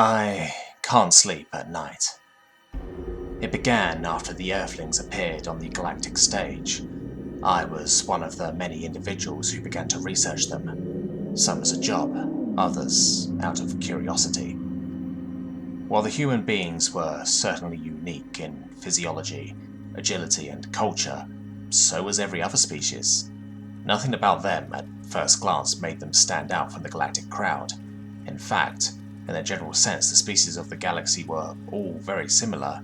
I can't sleep at night. It began after the Earthlings appeared on the galactic stage. I was one of the many individuals who began to research them, some as a job, others out of curiosity. While the human beings were certainly unique in physiology, agility, and culture, so was every other species. Nothing about them at first glance made them stand out from the galactic crowd. In fact, in a general sense, the species of the galaxy were all very similar.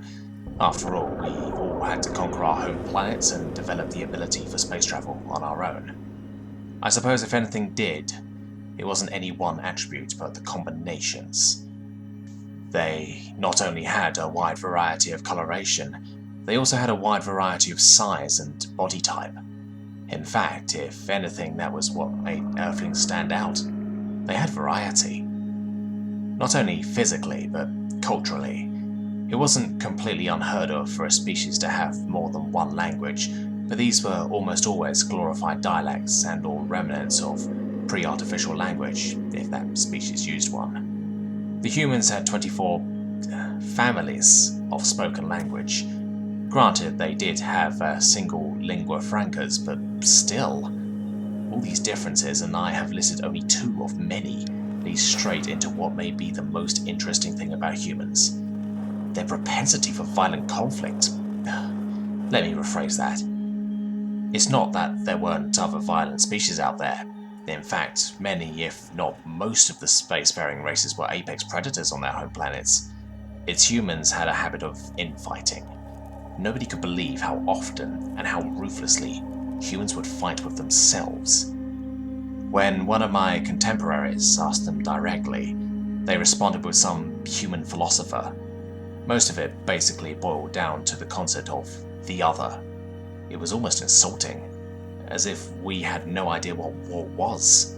After all, we all had to conquer our home planets and develop the ability for space travel on our own. I suppose if anything did, it wasn't any one attribute, but the combinations. They not only had a wide variety of coloration, they also had a wide variety of size and body type. In fact, if anything, that was what made Earthlings stand out. They had variety. Not only physically, but culturally. It wasn't completely unheard of for a species to have more than one language, but these were almost always glorified dialects and or remnants of pre-artificial language, if that species used one. The humans had 24 families of spoken language. Granted, they did have a single lingua francas, but still, all these differences, and I have listed only two of many, lead straight into what may be the most interesting thing about humans. Their propensity for violent conflict. Let me rephrase that. It's not that there weren't other violent species out there. In fact, many, if not most of the spacefaring races were apex predators on their home planets. Its humans had a habit of infighting. Nobody could believe how often and how ruthlessly humans would fight with themselves. When one of my contemporaries asked them directly, they responded with some human philosopher. Most of it basically boiled down to the concept of the other. It was almost insulting, as if we had no idea what war was.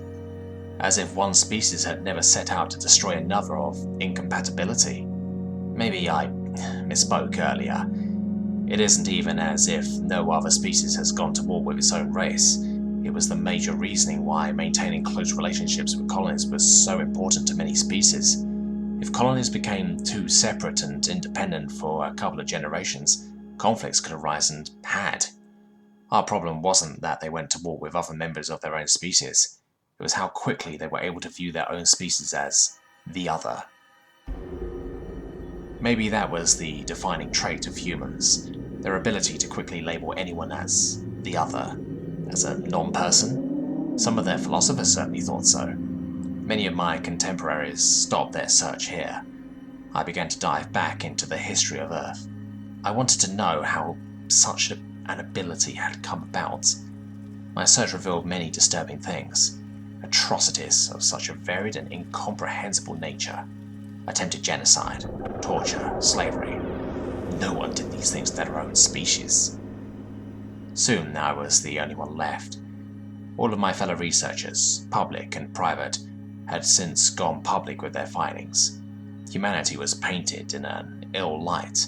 As if one species had never set out to destroy another of incompatibility. Maybe I misspoke earlier. It isn't even as if no other species has gone to war with its own race. It was the major reasoning why maintaining close relationships with colonies was so important to many species. If colonies became too separate and independent for a couple of generations, conflicts could arise and had. Our problem wasn't that they went to war with other members of their own species. It was how quickly they were able to view their own species as the other. Maybe that was the defining trait of humans, their ability to quickly label anyone as the other, as a non-person. Some of their philosophers certainly thought so. Many of my contemporaries stopped their search here. I began to dive back into the history of Earth. I wanted to know how such an ability had come about. My search revealed many disturbing things, atrocities of such a varied and incomprehensible nature. Attempted genocide, torture, slavery. No one did these things to their own species. Soon I was the only one left. All of my fellow researchers, public and private, had since gone public with their findings. Humanity was painted in an ill light.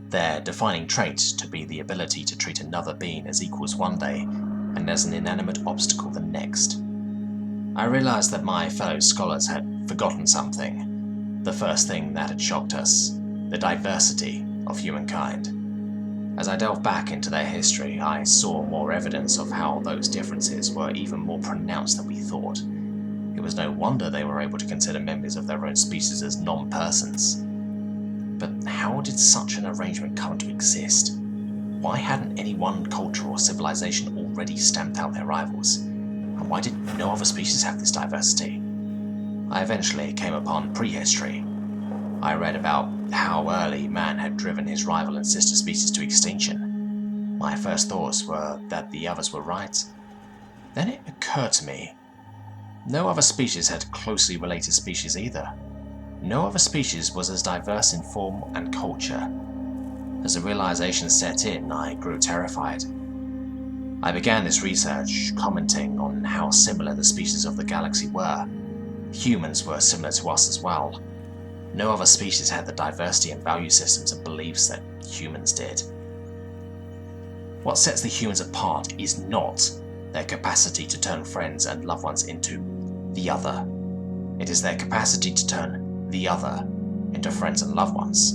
Their defining trait to be the ability to treat another being as equals one day and as an inanimate obstacle the next. I realized that my fellow scholars had forgotten something. The first thing that had shocked us, the diversity of humankind. As I delved back into their history, I saw more evidence of how those differences were even more pronounced than we thought. It was no wonder they were able to consider members of their own species as non-persons. But how did such an arrangement come to exist? Why hadn't any one culture or civilization already stamped out their rivals? And why did no other species have this diversity? I eventually came upon prehistory. I read about how early man had driven his rival and sister species to extinction. My first thoughts were that the others were right. Then it occurred to me, no other species had closely related species either. No other species was as diverse in form and culture. As the realization set in, I grew terrified. I began this research, commenting on how similar the species of the galaxy were. Humans were similar to us as well. No other species had the diversity and value systems and beliefs that humans did. What sets the humans apart is not their capacity to turn friends and loved ones into the other. It is their capacity to turn the other, into friends and loved ones.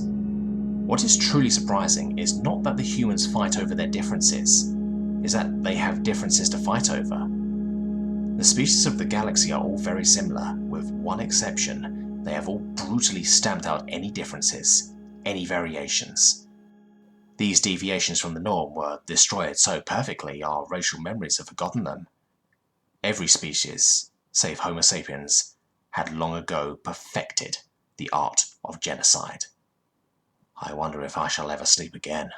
What is truly surprising is not that the humans fight over their differences, is that they have differences to fight over. The species of the galaxy are all very similar, with one exception: they have all brutally stamped out any differences, any variations. These deviations from the norm were destroyed so perfectly our racial memories have forgotten them. Every species, save Homo sapiens, had long ago perfected the art of genocide. I wonder if I shall ever sleep again.